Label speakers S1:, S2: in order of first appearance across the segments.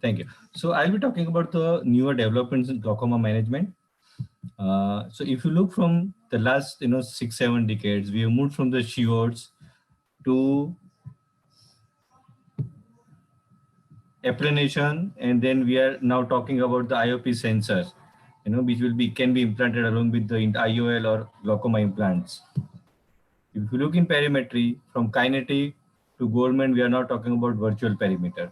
S1: Thank you. So I'll be talking about the newer developments in glaucoma management. So if you look from the last, 6, 7 decades, we have moved from the shield's to applanation, and then we are now talking about the IOP sensors, which can be implanted along with the IOL or glaucoma implants. If you look in perimetry, from kinetic to Goldman, we are now talking about virtual perimeter.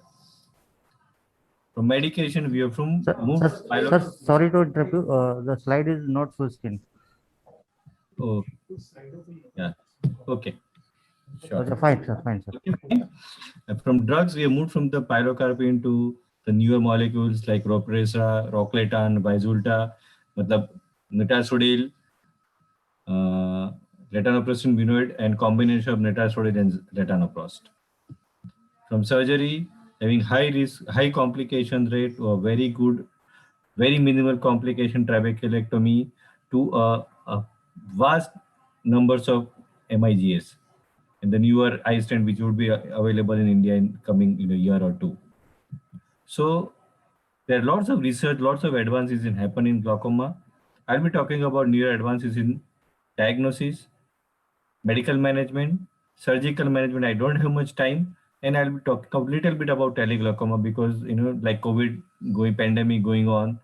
S1: From medication, we have from moved
S2: Sir, sorry to interrupt you. The slide is not full screen.
S1: Oh, yeah. Okay. Sure.
S2: Okay, fine, sir. Fine, sir.
S1: Okay, fine. From drugs, we have moved from the pilocarpine to the newer molecules like Ropresa, Rocletan, Bizulta, matlab Nitasodil, latanoprost binoid, and combination of nitasodil and latanoprost. From surgery, having high risk, high complication rate, or very good, very minimal complication trabeculectomy to a vast numbers of MIGS and the newer iStent which would be available in India in coming year or two. So there are lots of research, lots of advances in happen in glaucoma. I'll be talking about newer advances in diagnosis, medical management, surgical management. I don't have much time, and I'll be talking a little bit about teleglaucoma because like COVID going pandemic going on,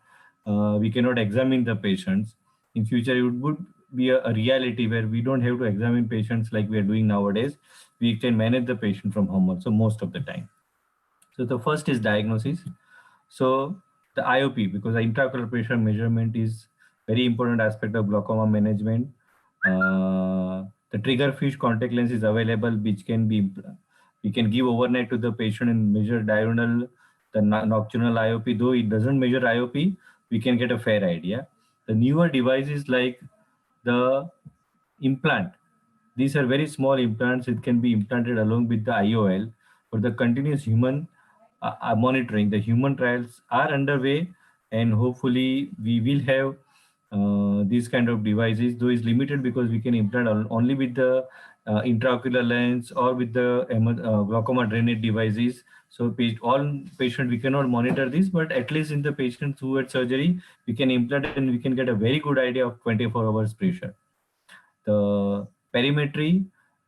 S1: we cannot examine the patients. In future, it would be a reality where we don't have to examine patients like we are doing nowadays. We can manage the patient from home also most of the time. So the first is diagnosis. So the IOP, because the intraocular pressure measurement is very important aspect of glaucoma management. The triggerfish contact lens is available, which can be we can give overnight to the patient and measure diurnal, the nocturnal IOP. Though it doesn't measure IOP, we can get a fair idea. The newer devices like the implant. These are very small implants. It can be implanted along with the IOL for the continuous human monitoring. The human trials are underway, and hopefully we will have these kind of devices. Though it's limited because we can implant only with the intraocular lens or with the glaucoma drainage devices. So all patients we cannot monitor this, but at least in the patients who had surgery, we can implant and we can get a very good idea of 24 hours pressure. The perimetry,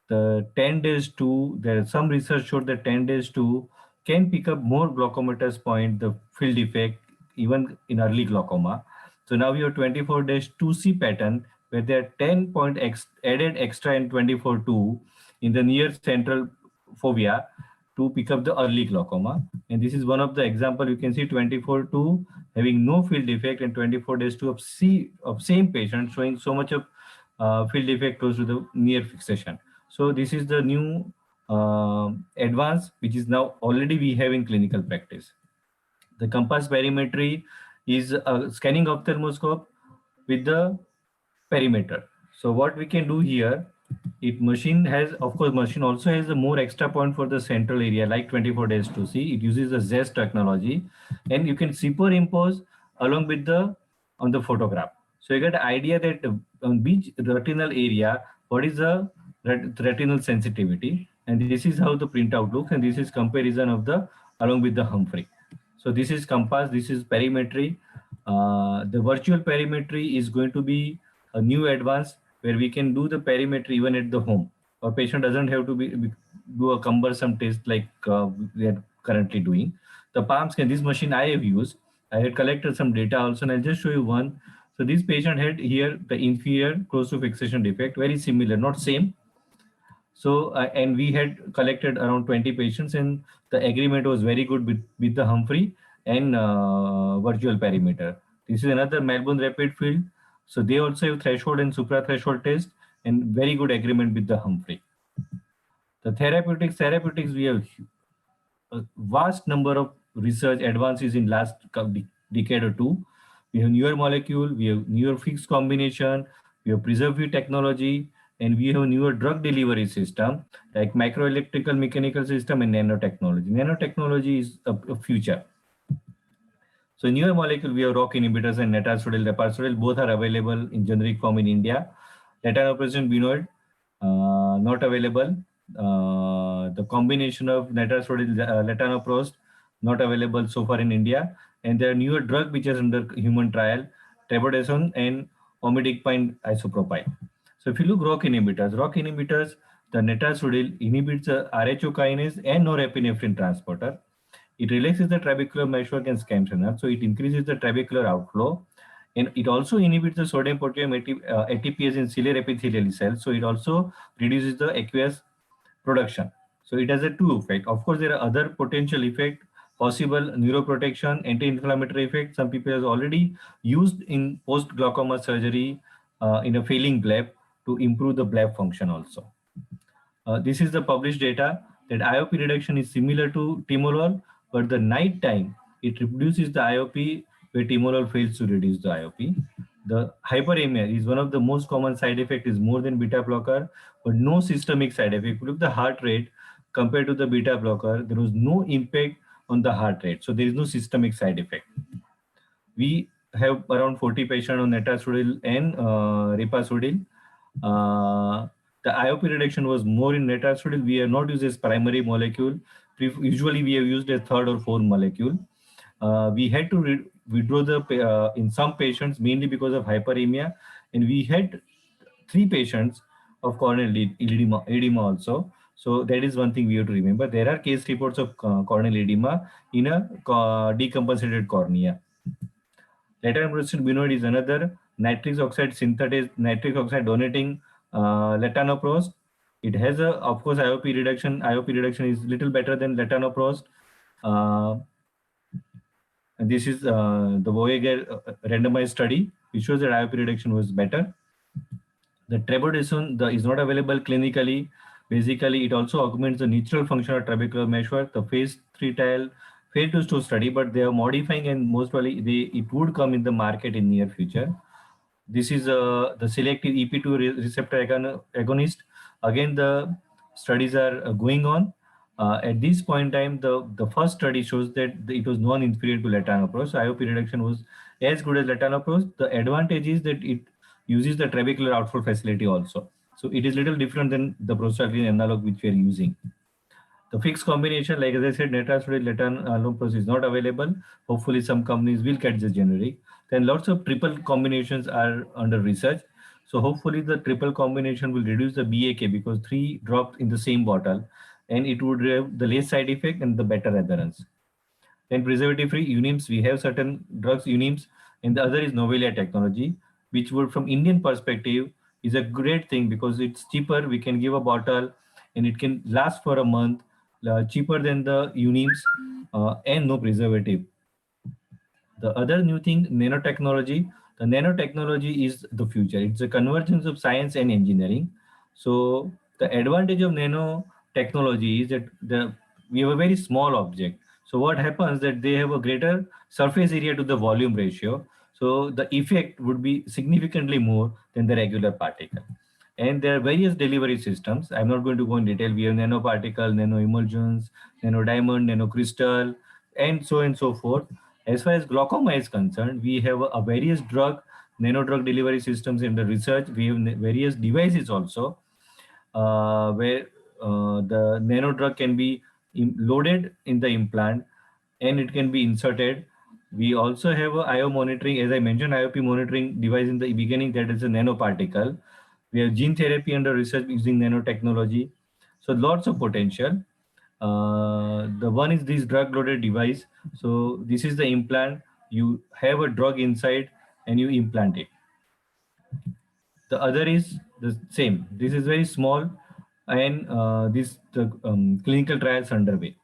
S1: the 10 days to, there some research showed that 10 days to can pick up more glaucomatous point, the field effect, even in early glaucoma. So now we have 24 days 2C pattern where there are 10 point added extra in 24-2 in the near central fovea to pick up the early glaucoma. And this is one of the example. You can see 24-2 having no field effect and 24 days 2 of same patient showing so much of field effect close to the near fixation. So this is the new advance which is now already we have in clinical practice. The COMPASS perimetry is a scanning ophthalmoscope with the perimeter. So what we can do here, it machine has, of course, machine also has a more extra point for the central area like 24 days to see. It uses the ZEST technology, and you can superimpose along with the on the photograph. So you get an idea that on which retinal area, what is the retinal sensitivity, and this is how the printout looks, and this is comparison of the along with the Humphrey. So this is COMPASS, this is perimetry. The virtual perimetry is going to be a new advance where we can do the perimetry even at the home. Our patient doesn't have to do a cumbersome test like we are currently doing. The palm scan, this machine I have used, I had collected some data also, and I'll just show you one. So this patient had here the inferior close to fixation defect, very similar, not same. So, and we had collected around 20 patients, and the agreement was very good with the Humphrey and virtual perimeter. This is another Melbourne Rapid Field. So they also have threshold and supra-threshold test and very good agreement with the Humphrey. The therapeutics, we have a vast number of research advances in last decade or two. We have newer molecule, we have newer fixed combination, we have preservative technology, and we have newer drug delivery system like microelectrical mechanical system and nanotechnology. Nanotechnology is a future. So newer molecule, we have ROCK inhibitors and netasodil, leparsodil, both are available in generic form in India. Latanoprost binoid, not available. The combination of netasodil, latanoprost, not available so far in India. And there are newer drug which is under human trial, trabodesone and omidipine isopropyl. So if you look ROCK inhibitors, the netasodil inhibits the RHO kinase and norepinephrine transporter. It relaxes the trabecular meshwork and scampsonal, so it increases the trabecular outflow. And it also inhibits the sodium potassium ATPase in ciliary epithelial cells, so it also reduces the aqueous production. So it has a two effect. Of course, there are other potential effect, possible neuroprotection, anti-inflammatory effect. Some people have already used in post-glaucoma surgery in a failing bleb to improve the bleb function also. This is the published data that IOP reduction is similar to timolol, but the night time it reduces the IOP where timolol fails to reduce the IOP. The hyperemia is one of the most common side effect is more than beta blocker, but no systemic side effect. If you look at the heart rate compared to the beta blocker, there was no impact on the heart rate. So there is no systemic side effect. We have around 40 patients on netasodil and ripasodil. The IOP reduction was more in netasodil. We have not used as primary molecule. Usually we have used a third or fourth molecule. We had to withdraw the in some patients mainly because of hyperemia, and we had 3 patients of corneal edema also. So that is one thing we have to remember. There are case reports of corneal edema in a decompensated cornea. Latanoprost binoid is another nitrous oxide synthetase, nitric oxide donating latanoprost. It has a, of course, IOP reduction. IOP reduction is little better than latanoprost. And this is the Voyager randomized study, which shows that IOP reduction was better. The trabodesone is not available clinically. Basically, it also augments the natural function of trabecular meshwork. The phase 3 trial failed to show study, but they are modifying, and most probably it would come in the market in near future. This is the selective EP2 receptor agonist. Again, the studies are going on. At this point in time, the first study shows that it was non-inferior to latanoprost. So IOP reduction was as good as latanoprost. The advantage is that it uses the trabecular outflow facility also. So it is little different than the prostaglandin analog which we are using. The fixed combination, like as I said, netasodil, latanoprost is not available. Hopefully some companies will catch the generic. Then lots of triple combinations are under research. So hopefully the triple combination will reduce the BAK because 3 drops in the same bottle, and it would have the less side effect and the better adherence. Then preservative-free unims, we have certain drugs unims, and the other is Novelia technology, which would from Indian perspective is a great thing because it's cheaper. We can give a bottle and it can last for a month, cheaper than the unims and no preservative. The other new thing, nanotechnology. The nanotechnology is the future. It's a convergence of science and engineering. So the advantage of nanotechnology is that we have a very small object. So what happens that they have a greater surface area to the volume ratio. So the effect would be significantly more than the regular particle. And there are various delivery systems. I'm not going to go in detail. We have nanoparticle, nanoemulsions, nanodiamond, nanocrystal, and so forth. As far as glaucoma is concerned, we have a various nano-drug delivery systems in the research. We have various devices also where the nano drug can be loaded in the implant and it can be inserted. We also have a IO monitoring, as I mentioned, IOP monitoring device in the beginning, that is a nanoparticle. We have gene therapy under research using nanotechnology. So lots of potential. The one is this drug loaded device. So this is the implant. You have a drug inside and you implant it. The other is the same. This is very small, and the clinical trials underway.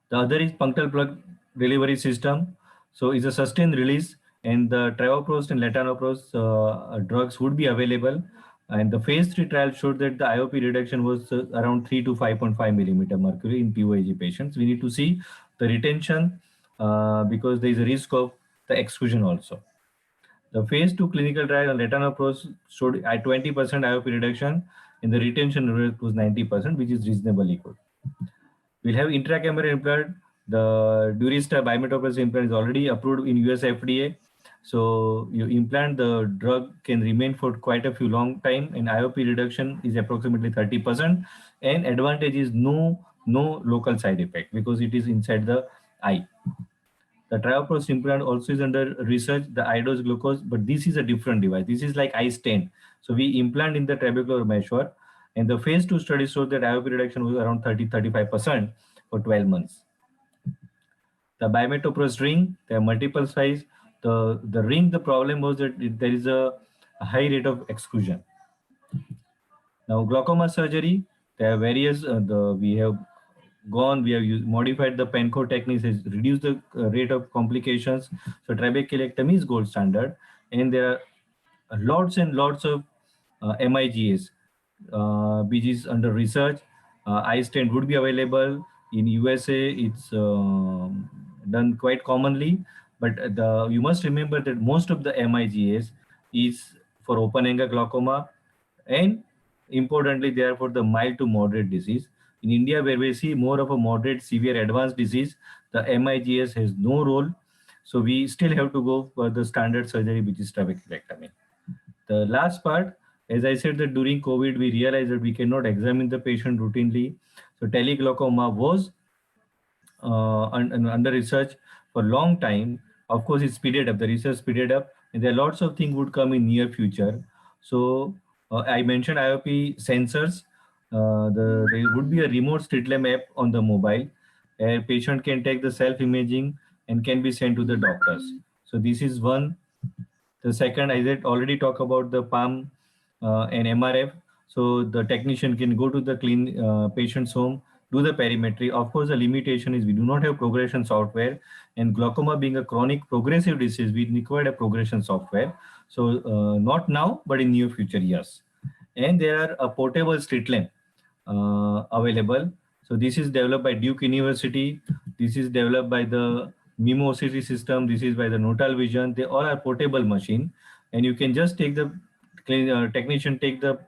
S1: The other is punctal plug delivery system. So it's a sustained release, and the travoprost and latanoprost drugs would be available. And the phase 3 trial showed that the IOP reduction was around 3 to 5.5 millimeter mercury in POAG patients. We need to see the retention because there is a risk of the exclusion also. The phase 2 clinical trial on latanoprost showed a 20% IOP reduction, and the retention rate was 90%, which is reasonably good. We'll have intracameral implant. The Durista bimetoprazole implant is already approved in US FDA. So you implant, the drug can remain for quite a few long time, and IOP reduction is approximately 30%. And advantage is no no local side effect because it is inside the eye. The travoprost implant also is under research, the iodose glucose, but this is a different device. This is like eye stent. So we implant in the trabecular meshwork, and the phase 2 study showed that IOP reduction was around 30-35% for 12 months. The bimetoprost ring, there are multiple size. The ring, the problem was that there is a high rate of exclusion. Now glaucoma surgery, there are various, we have we have modified the Penco techniques, has reduced the rate of complications. So trabeculectomy is gold standard, and there are lots and lots of MIGAs, which is under research. Eye stent would be available in USA. It's done quite commonly, but you must remember that most of the MIGAs is for open angle glaucoma, and importantly, they are for the mild to moderate disease. In India, where we see more of a moderate, severe, advanced disease, the MIGS has no role. So we still have to go for the standard surgery, which is trabeculectomy. The last part, as I said, that during COVID, we realized that we cannot examine the patient routinely. So teleglaucoma was under research for a long time. Of course, it speeded up, the research speeded up, and there are lots of things would come in near future. So I mentioned IOP sensors. There would be a remote slit lamp app on the mobile. A patient can take the self-imaging and can be sent to the doctors. So this is one. The second, I did already talk about the palm and MRF. So the technician can go to the patient's home, do the perimetry. Of course, the limitation is we do not have progression software, and glaucoma being a chronic progressive disease, we require a progression software. So not now, but in near future, yes. And there are a portable slit lamp available. So this is developed by Duke University. This is developed by the MIMO OCT system. This is by the Notal Vision. They all are portable machine, and you can just take the technician take the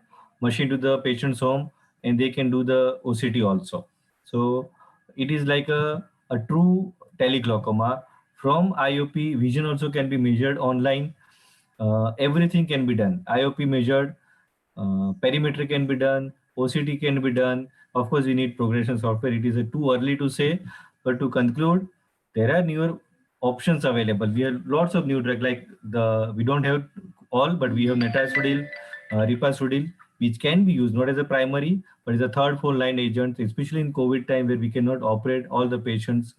S1: machine to the patient's home, and they can do the OCT also. So it is like a true teleglaucoma. From IOP, vision also can be measured online. Everything can be done. IOP measured, perimetry can be done, OCT can be done. Of course, we need progression software. It is too early to say, but to conclude, there are newer options available. We have lots of new drugs, like we don't have all, but we have netazoxanide, ripasudil, which can be used not as a primary, but as a third, fourth line agent, especially in COVID time where we cannot operate all the patients,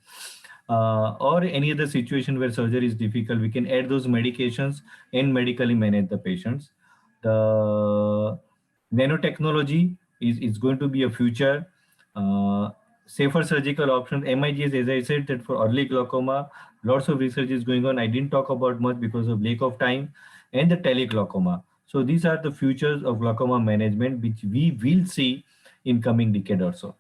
S1: or any other situation where surgery is difficult. We can add those medications and medically manage the patients. The nanotechnology is going to be a future. Safer surgical options. MIGS, as I said, that for early glaucoma, lots of research is going on. I didn't talk about much because of lack of time, and the teleglaucoma. So these are the futures of glaucoma management, which we will see in coming decade or so.